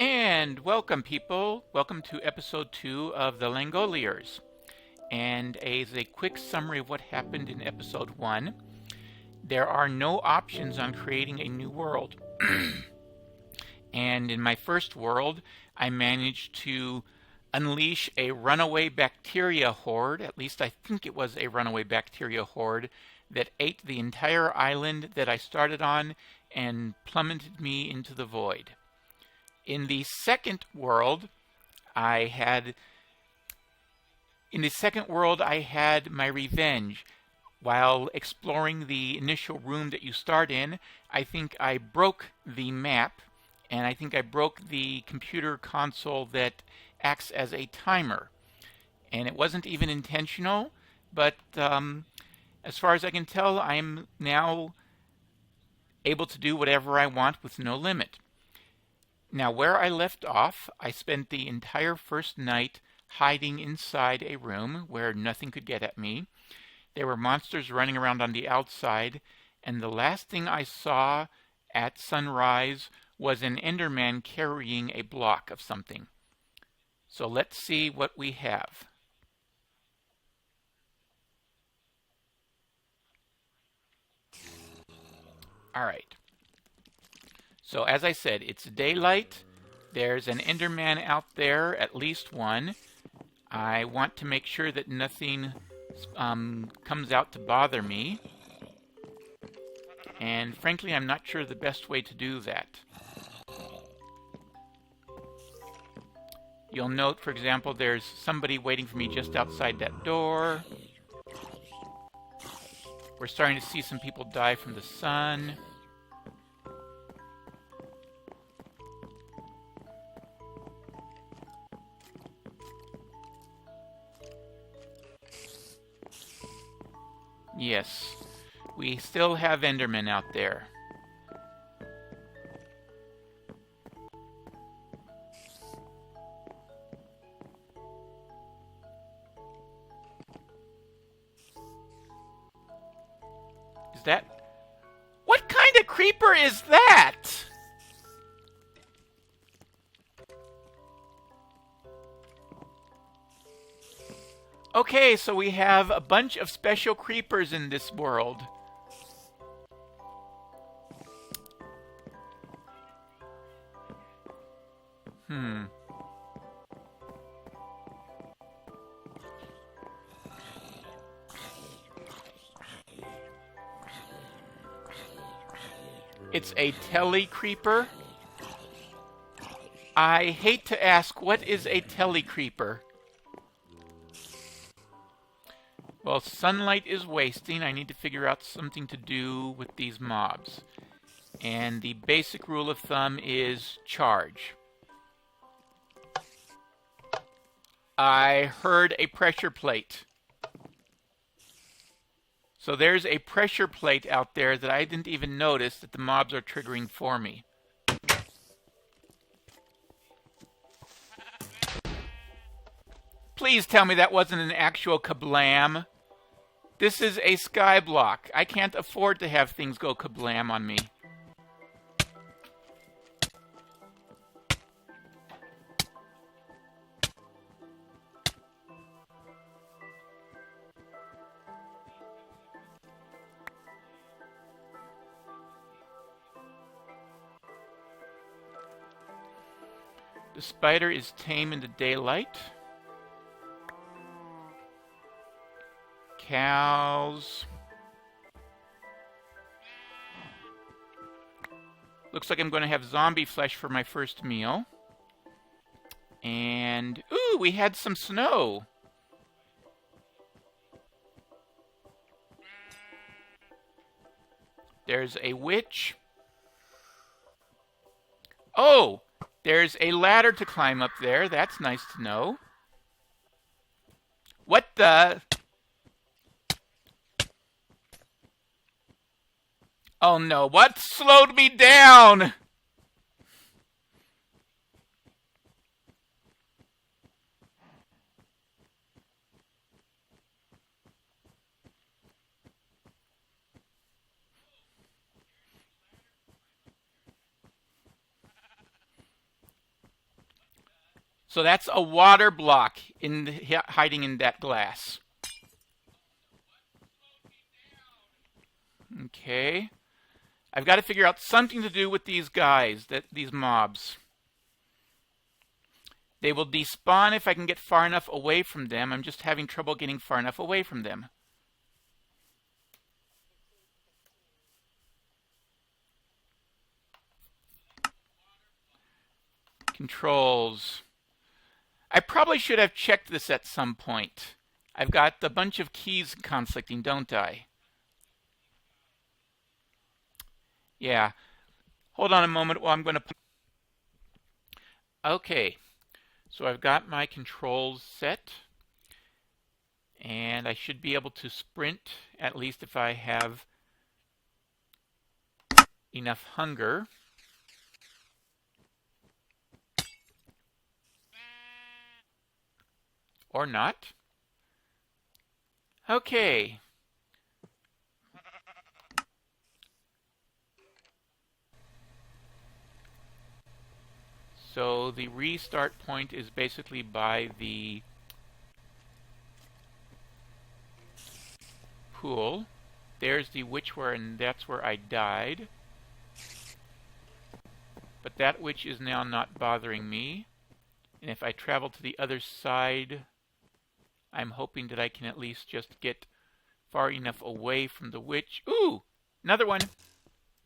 And welcome, people. Welcome to episode 2 of the Langoliers. And as a quick summary of what happened in episode 1, there are no options on creating a new world. And in my first world, I managed to unleash a runaway bacteria horde, at least I think it was a runaway bacteria horde, that ate the entire island that I started on and plummeted me into the void. In the second world, I had my revenge. While exploring the initial room that you start in, I think I broke the map, and I think I broke the computer console that acts as a timer. And it wasn't even intentional, but as far as I can tell, I'm now able to do whatever I want with no limit. Now, where I left off, I spent the entire first night hiding inside a room where nothing could get at me. There were monsters running around on the outside, and the last thing I saw at sunrise was an Enderman carrying a block of something. So let's see what we have. All right. So as I said, it's daylight. There's an Enderman out there, at least one. I want to make sure that nothing comes out to bother me. And frankly, I'm not sure the best way to do that. You'll note, for example, there's somebody waiting for me just outside that door. We're starting to see some people die from the sun. Yes, we still have Endermen out there. Is that... What kind of creeper is that? Okay, so we have a bunch of special creepers in this world. It's a telly creeper. I hate to ask, what is a telly creeper? Well, sunlight is wasting. I need to figure out something to do with these mobs. And the basic rule of thumb is charge. I heard a pressure plate. So there's a pressure plate out there that I didn't even notice that the mobs are triggering for me. Please tell me that wasn't an actual kablam. This is a Skyblock. I can't afford to have things go kablam on me. The spider is tame in the daylight. Cows. Looks like I'm going to have zombie flesh for my first meal. And, ooh, we had some snow. There's a witch. Oh, there's a ladder to climb up there. That's nice to know. What the... Oh no, what slowed me down? So that's a water block hiding in that glass. Okay. I've got to figure out something to do with these guys, these mobs. They will despawn if I can get far enough away from them. I'm just having trouble getting far enough away from them. Controls. I probably should have checked this at some point. I've got a bunch of keys conflicting, don't I? Yeah. Hold on a moment while I'm going to... Okay. So I've got my controls set. And I should be able to sprint, at least if I have enough hunger. Or not. Okay. So the restart point is basically by the pool. There's the witchware, and that's where I died. But that witch is now not bothering me. And if I travel to the other side, I'm hoping that I can at least just get far enough away from the witch. Ooh! Another one!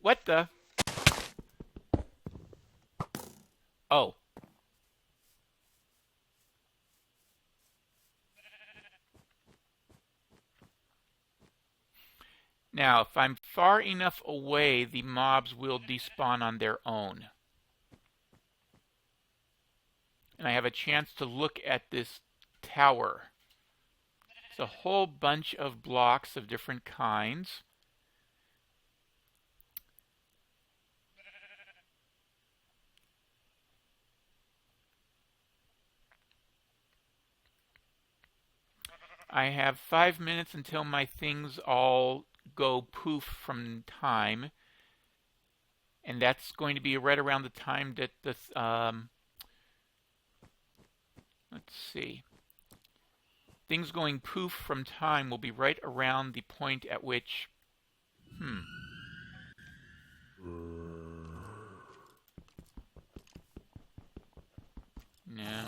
What the? Oh. Now, if I'm far enough away, the mobs will despawn on their own. And I have a chance to look at this tower. It's a whole bunch of blocks of different kinds. I have 5 minutes until my things all go poof from time. And that's going to be right around the time that the... let's see. Things going poof from time will be right around the point at which... No.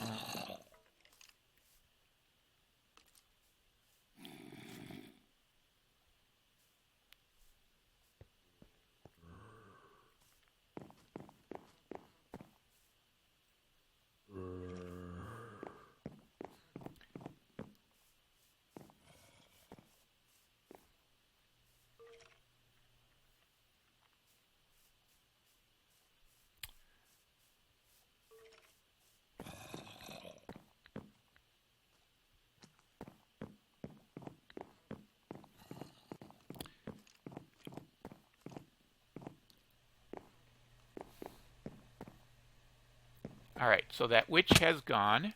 Alright, so that witch has gone.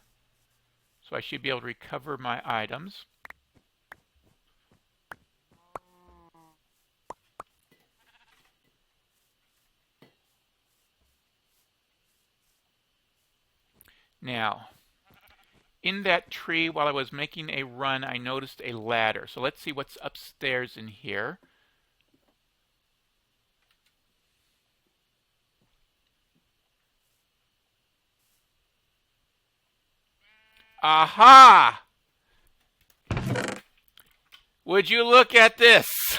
So I should be able to recover my items. Now, in that tree, while I was making a run, I noticed a ladder. So let's see what's upstairs in here. Aha! Would you look at this?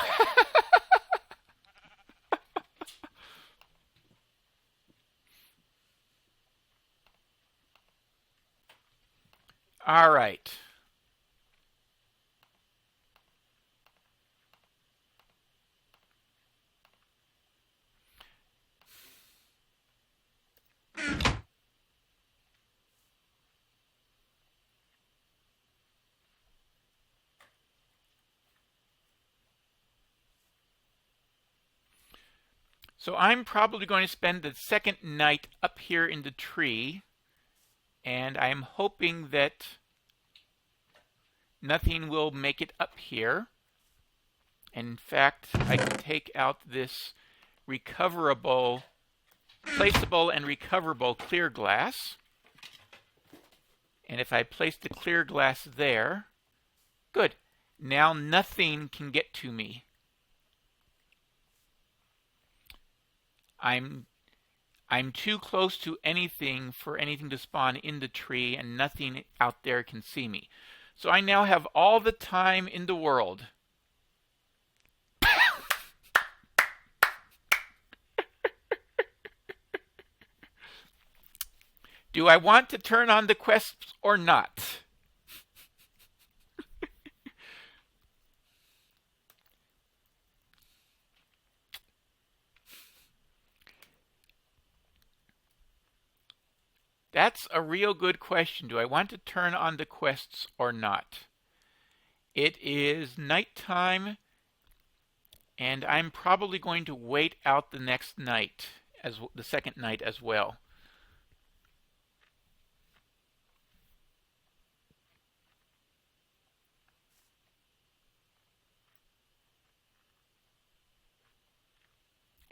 All right. So I'm probably going to spend the second night up here in the tree, and I'm hoping that nothing will make it up here. In fact, I can take out this recoverable, placeable and recoverable clear glass. And if I place the clear glass there, good. Now nothing can get to me. I'm too close to anything for anything to spawn in the tree, and nothing out there can see me. So I now have all the time in the world. Do I want to turn on the quests or not? That's a real good question. Do I want to turn on the quests or not? It is nighttime, and I'm probably going to wait out the next night, as the second night as well.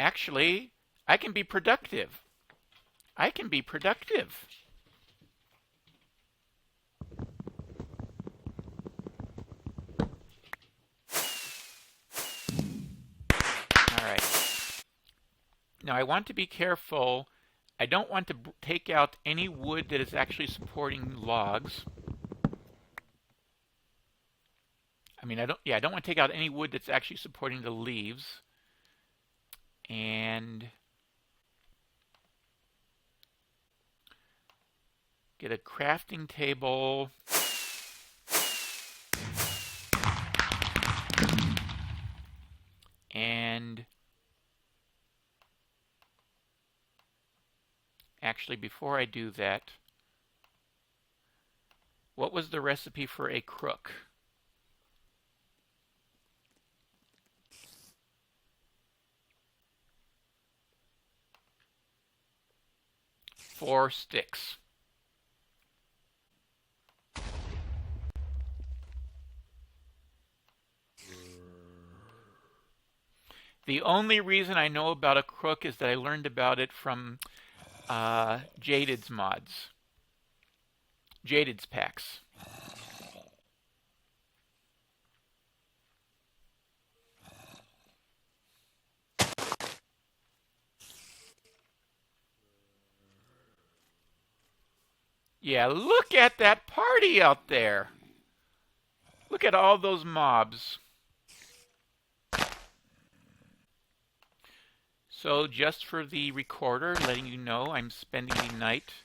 Actually, I can be productive. I can be productive. All right. Now I want to be careful. I don't want to take out any wood that is actually supporting logs. I don't want to take out any wood that's actually supporting the leaves. And get a crafting table. And actually, before I do that, what was the recipe for a crook? 4 sticks. The only reason I know about a crook is that I learned about it from Jaded's mods. Jaded's packs. Yeah, look at that party out there. Look at all those mobs. So just for the recorder, letting you know I'm spending the night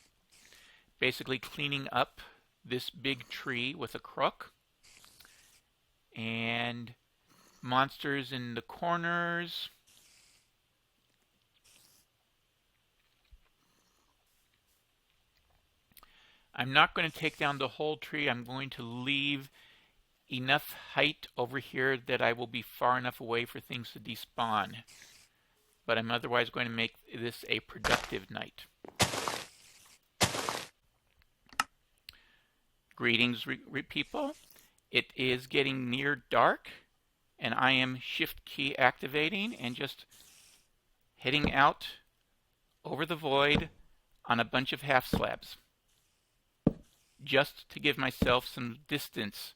basically cleaning up this big tree with a crook. And monsters in the corners. I'm not going to take down the whole tree. I'm going to leave enough height over here that I will be far enough away for things to despawn. But I'm otherwise going to make this a productive night. Greetings, people. It is getting near dark, and I am shift key activating and just heading out over the void on a bunch of half slabs, just to give myself some distance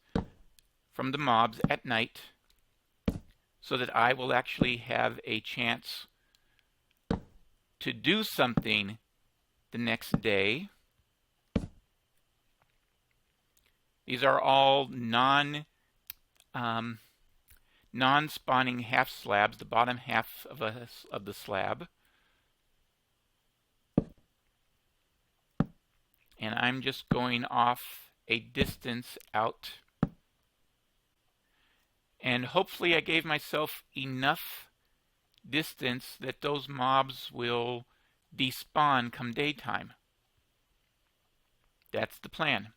from the mobs at night so that I will actually have a chance to do something the next day. These are all non-spawning half slabs, the bottom half of the slab. And I'm just going off a distance out. And hopefully I gave myself enough distance that those mobs will despawn come daytime. That's the plan.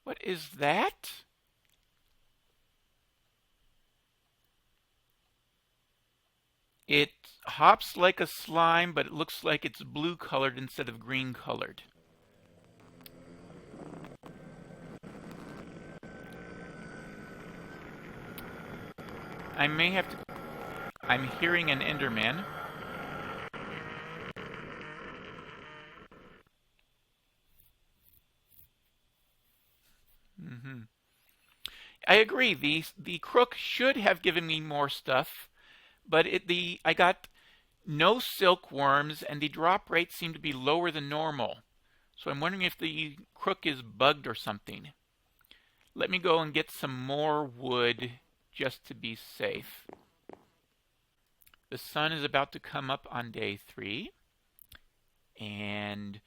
What is that? It hops like a slime, but it looks like it's blue colored instead of green colored. I may have to... I'm hearing an Enderman. Hmm. I agree. The crook should have given me more stuff, but I got no silkworms, and the drop rate seemed to be lower than normal. So I'm wondering if the crook is bugged or something. Let me go and get some more wood just to be safe. The sun is about to come up on day 3, and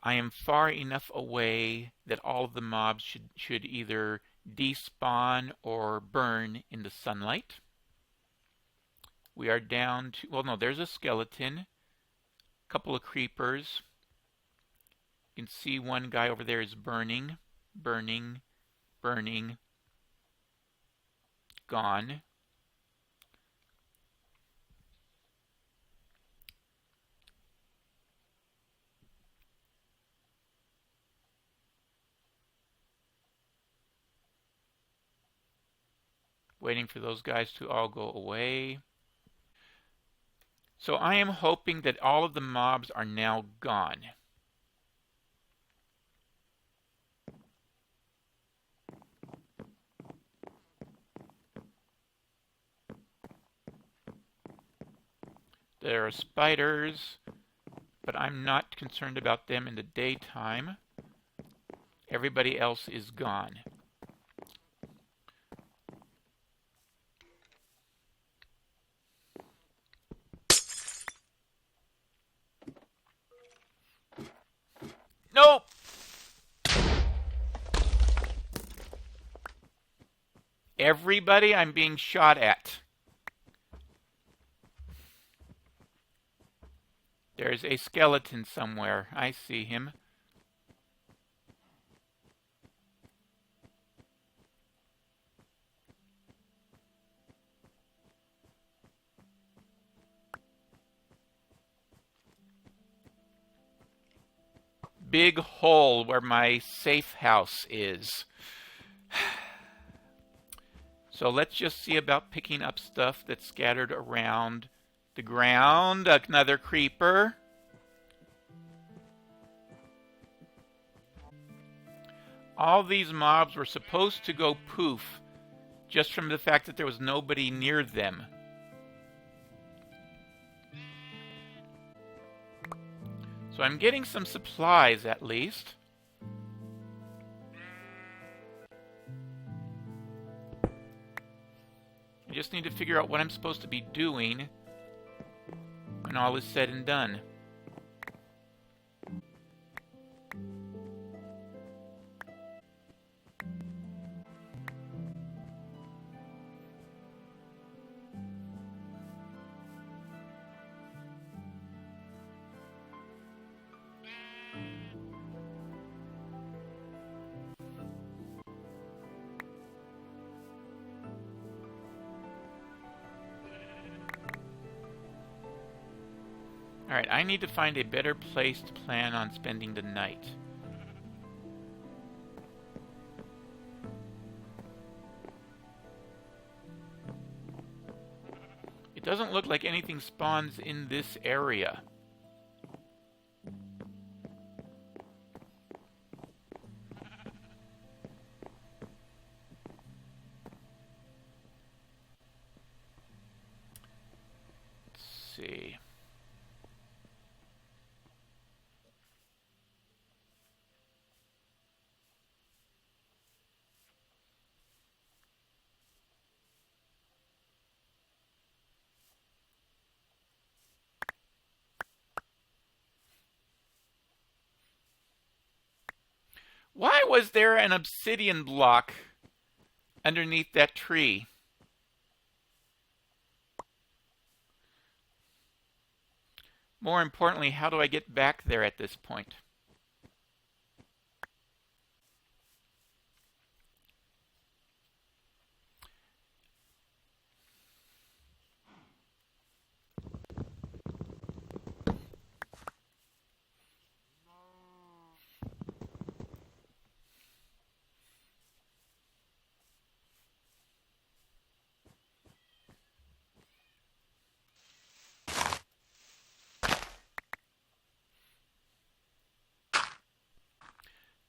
I am far enough away that all of the mobs should either despawn or burn in the sunlight. We are down to, well, no, there's a skeleton, a couple of creepers. You can see one guy over there is burning, burning, burning, gone. Waiting for those guys to all go away. So I am hoping that all of the mobs are now gone. There are spiders, but I'm not concerned about them in the daytime. Everybody else is gone. Nope! Everybody, I'm being shot at. There's a skeleton somewhere. I see him. Big hole where my safe house is. So let's just see about picking up stuff that's scattered around the ground. Another creeper. All these mobs were supposed to go poof just from the fact that there was nobody near them. So I'm getting some supplies at least. I just need to figure out what I'm supposed to be doing when all is said and done. Alright, I need to find a better place to plan on spending the night. It doesn't look like anything spawns in this area. Let's see. Why was there an obsidian block underneath that tree? More importantly, how do I get back there at this point?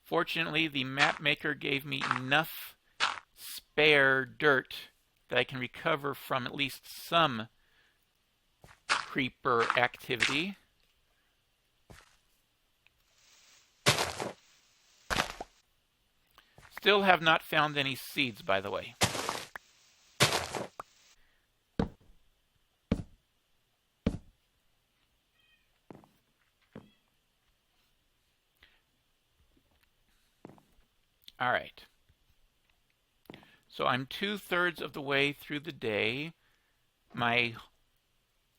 Fortunately, the map maker gave me enough spare dirt that I can recover from at least some creeper activity. Still have not found any seeds, by the way. All right. So I'm 2/3 of the way through the day. My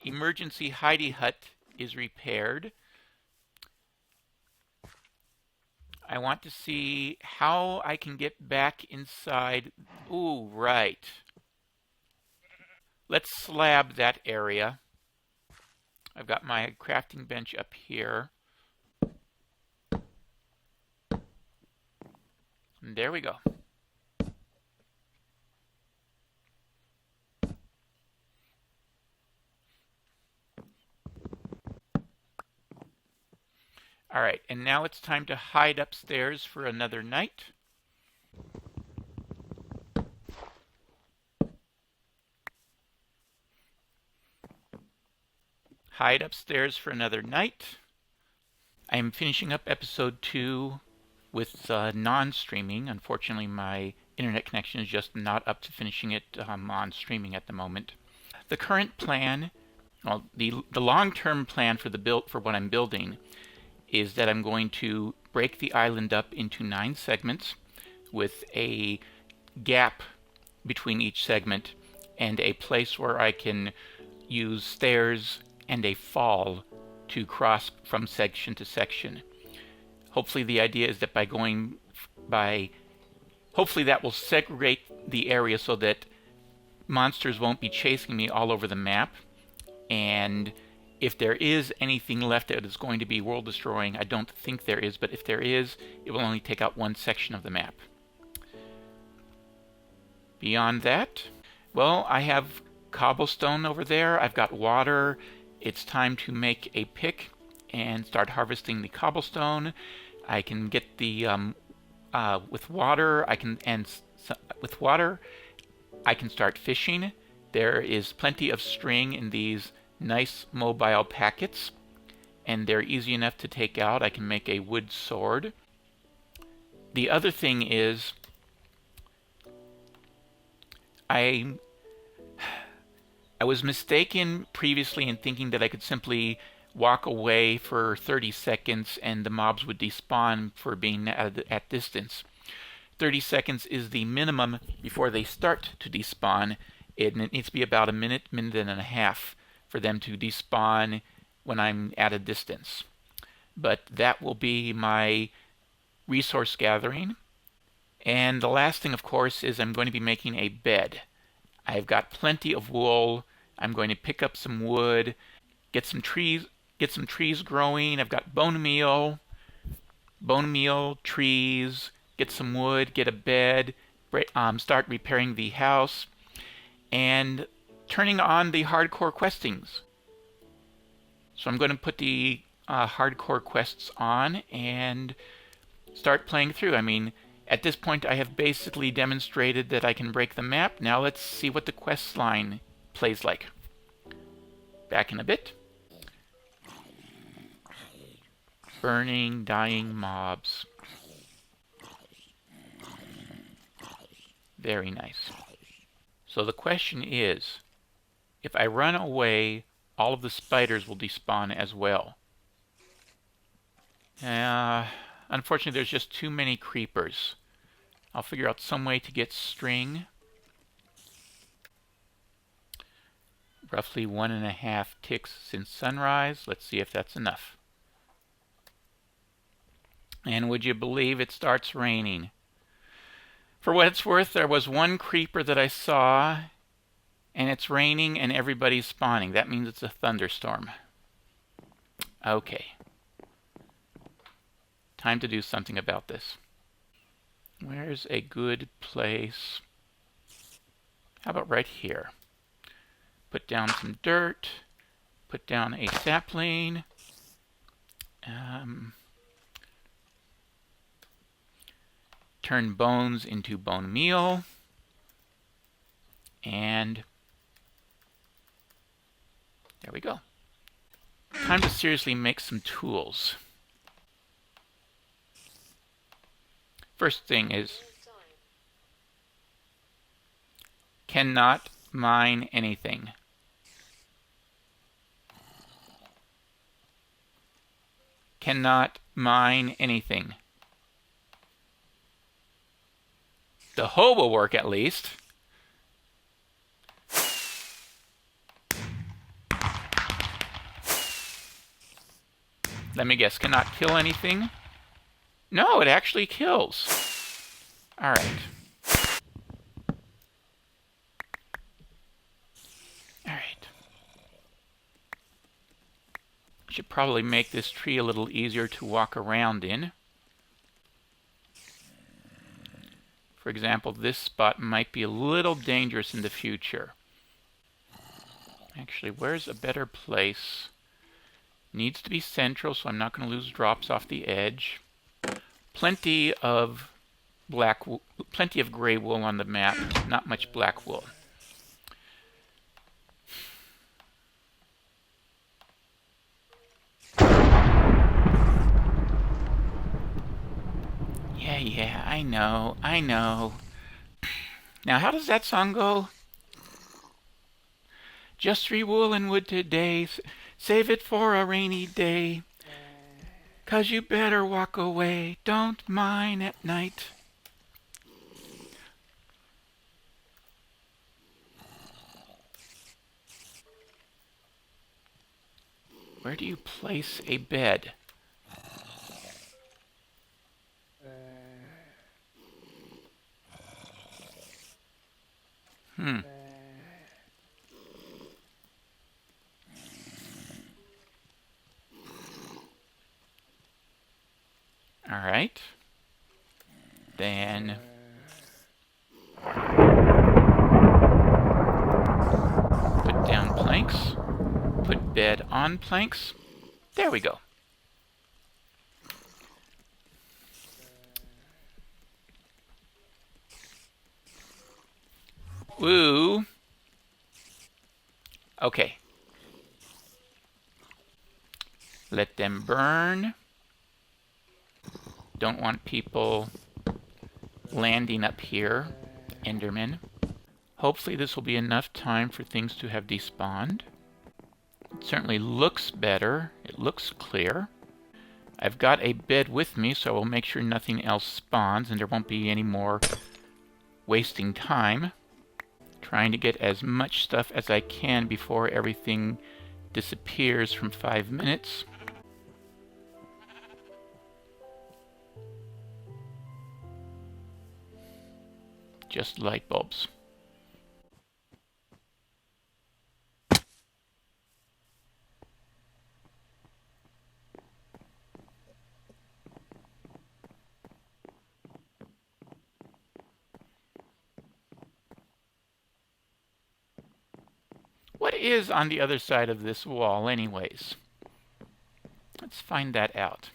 emergency hidey hut is repaired. I want to see how I can get back inside. Ooh, right. Let's slab that area. I've got my crafting bench up here. And there we go. All right, and now it's time to hide upstairs for another night. Hide upstairs for another night. I am finishing up episode 2 with non-streaming. Unfortunately, my internet connection is just not up to finishing it on streaming at the moment. The current plan, well, the long-term plan for the build for what I'm building is that I'm going to break the island up into 9 segments with a gap between each segment and a place where I can use stairs and a fall to cross from section to section. Hopefully the idea is that hopefully that will segregate the area so that monsters won't be chasing me all over the map, and if there is anything left that is going to be world destroying, I don't think there is, but if there is, it will only take out one section of the map. Beyond that, well, I have cobblestone over there. I've got water. It's time to make a pick and start harvesting the cobblestone. I can get the with water. With water, I can start fishing. There is plenty of string in these nice mobile packets, and they're easy enough to take out. I can make a wood sword. The other thing is, I was mistaken previously in thinking that I could simply walk away for 30 seconds and the mobs would despawn for being at distance. 30 seconds is the minimum before they start to despawn. It needs to be about a minute and a half for them to despawn when I'm at a distance. But that will be my resource gathering. And the last thing, of course, is I'm going to be making a bed. I've got plenty of wool. I'm going to pick up some wood, get some trees growing. I've got bone meal, trees, get some wood, get a bed, start repairing the house, and turning on the hardcore questings. So I'm going to put the hardcore quests on and start playing through. I mean, at this point I have basically demonstrated that I can break the map. Now let's see what the quest line plays like. Back in a bit. Burning, dying mobs. Very nice. So the question is, if I run away, all of the spiders will despawn as well. Unfortunately, there's just too many creepers. I'll figure out some way to get string. Roughly 1.5 ticks since sunrise. Let's see if that's enough. And would you believe it starts raining? For what it's worth, there was one creeper that I saw, and it's raining and everybody's spawning. That means it's a thunderstorm. Okay. Time to do something about this. Where's a good place? How about right here? Put down some dirt. Put down a sapling. turn bones into bone meal. And there we go. Time to seriously make some tools. First thing is, cannot mine anything. Cannot mine anything. The hoe will work at least. Let me guess, cannot kill anything? No, it actually kills. All right. All right. Should probably make this tree a little easier to walk around in. For example, this spot might be a little dangerous in the future. Actually, where's a better place? Needs to be central, so I'm not going to lose drops off the edge. Plenty of gray wool on the map, not much black wool. Yeah, I know. Now, how does that song go? Just 3 wool and wood today, save it for a rainy day. 'Cause you better walk away, don't mine at night. Where do you place a bed? All right. Then put down planks. Put bed on planks. There we go. Woo. Okay. Let them burn. Don't want people landing up here. Endermen. Hopefully this will be enough time for things to have despawned. It certainly looks better. It looks clear. I've got a bed with me, so I will make sure nothing else spawns and there won't be any more wasting time. Trying to get as much stuff as I can before everything disappears from 5 minutes. Just light bulbs. What is on the other side of this wall anyways? Let's find that out.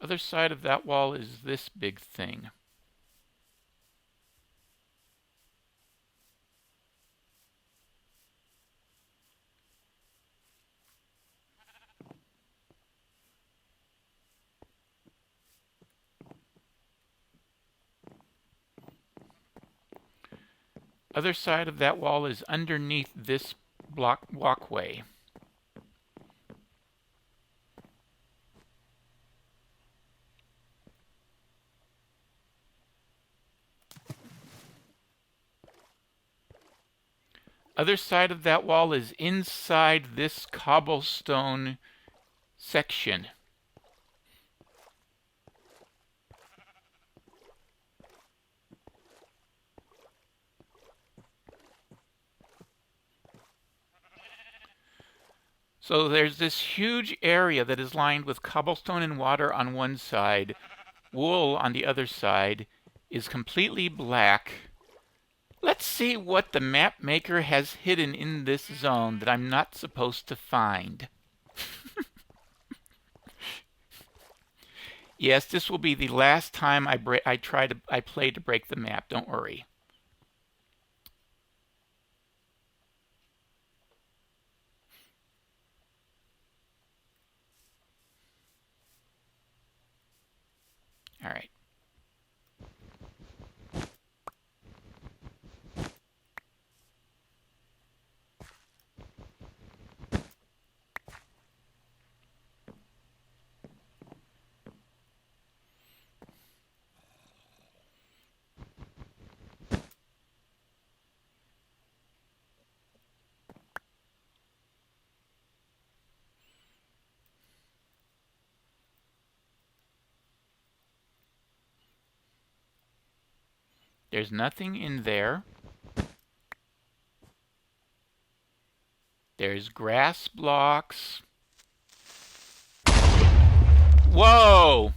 Other side of that wall is this big thing. Other side of that wall is underneath this block walkway. Other side of that wall is inside this cobblestone section. So there's this huge area that is lined with cobblestone and water on one side. Wool on the other side is completely black. Let's see what the map maker has hidden in this zone that I'm not supposed to find. Yes, this will be the last time I play to break the map. Don't worry. All right. There's nothing in there. There's grass blocks. Whoa!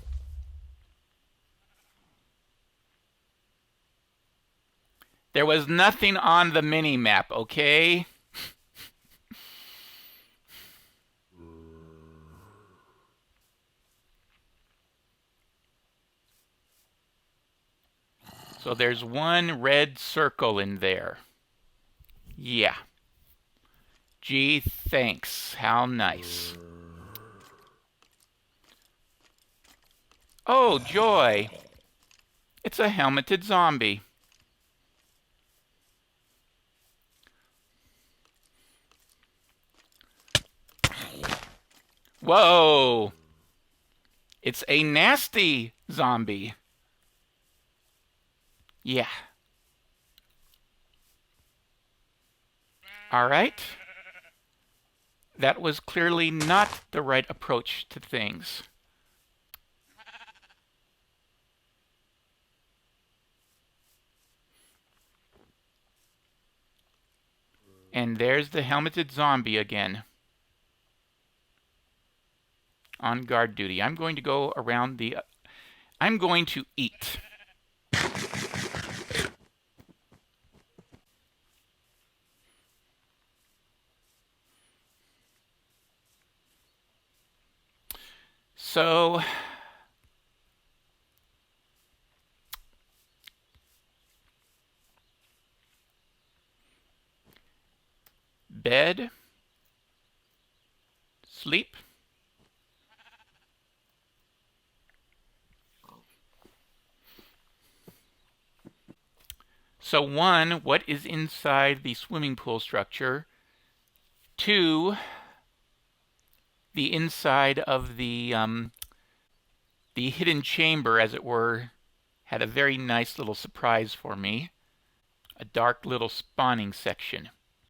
There was nothing on the mini-map, okay? So there's one red circle in there. Yeah. Gee, thanks. How nice. Oh, joy. It's a helmeted zombie. Whoa. It's a nasty zombie. Yeah. All right. That was clearly not the right approach to things. And there's the helmeted zombie again. On guard duty. I'm going to go around the... I'm going to eat. So... bed, sleep. So one, what is inside the swimming pool structure? Two, the inside of the hidden chamber, as it were, had a very nice little surprise for me. A dark little spawning section.